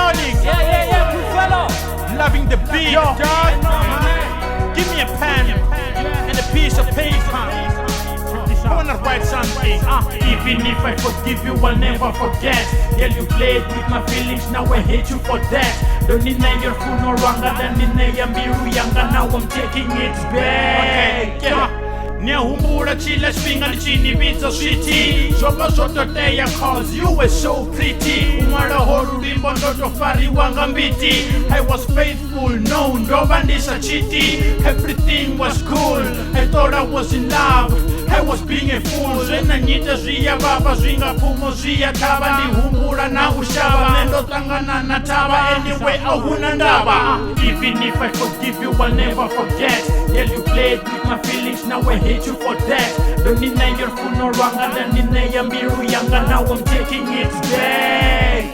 rolling. Yeah, coolfelo. Loving the beat, dog. Give me a pen and a piece of paper. I wanna write something. Even if I forgive you, I'll never forget. Girl, you played with my feelings, now I hate you for that. Don't deny your fool no longer than deny your miru younger. Now I'm taking it back. Okay, Niyahumbula chila swinga chini bitso sweetie. Zoba zoto teya cause you were so pretty. Umara horu limbo ndoto fari wanga mbiti. I was faithful, no ndoba nisa chiti. Everything was cool, I thought I was in love. I was being a fool. Zwena nyita zwiya baba zwinga phumo zwiya thaba. Nihumbula na ushaba nendo tangana na taba. Anyway ahuna ndaba. Even if I forgive you, I'll never forget. Girl, you played with my feelings, now I hate you for that. Don't deny your fool no longer than deny your miru younger. Now I'm taking it back.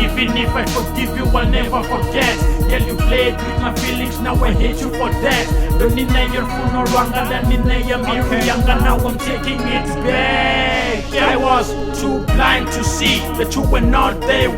Even if I forgive you, I'll never forget. Girl, you played with my feelings, now I hate you for that. Don't deny your fool no longer than deny your miru younger. Now I'm taking it back. I was too blind to see that you were not the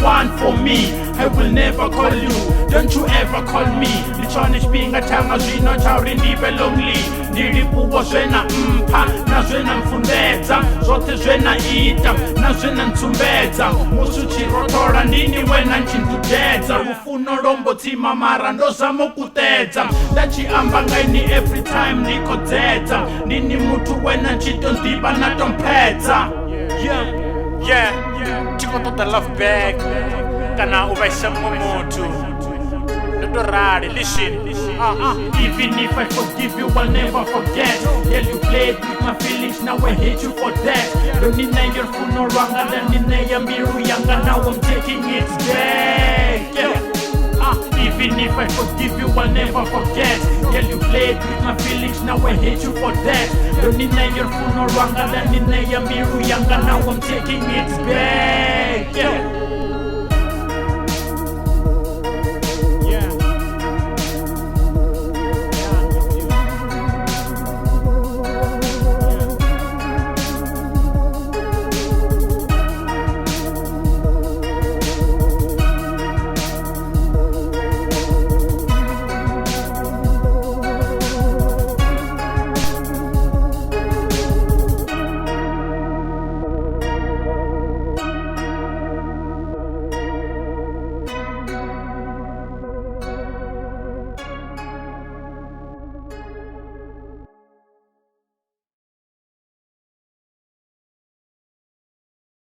one for me. I will never call you, don't you ever call me. Lichonish being a tanga zwino chauri ndibe lonely. Nilipuwa zwena mpa, na zwena mfundeza. Zote zwena ita, na zwena ntsumbeza. Musu chirotora nini wena nchintudeza. Ufuno rombo tima mara ndoza mokuteza. Dachi amba ngaini every time niko zeta. Nini mutu wena nchito ndiba na tompeza. Yeah, chiko tota love back. Kana ubaisa mutu. Listen. Even if I forgive you, I'll never forget. Girl, you played with my feelings, now I hate you for that. Don't deny your fool no longer than deny your miru younger. Now I'm taking it back. Even if I forgive you, I'll never forget. Girl, you played with my feelings, now I hate you for that. Don't deny your fool no longer than deny your miru younger. Now I'm taking it back.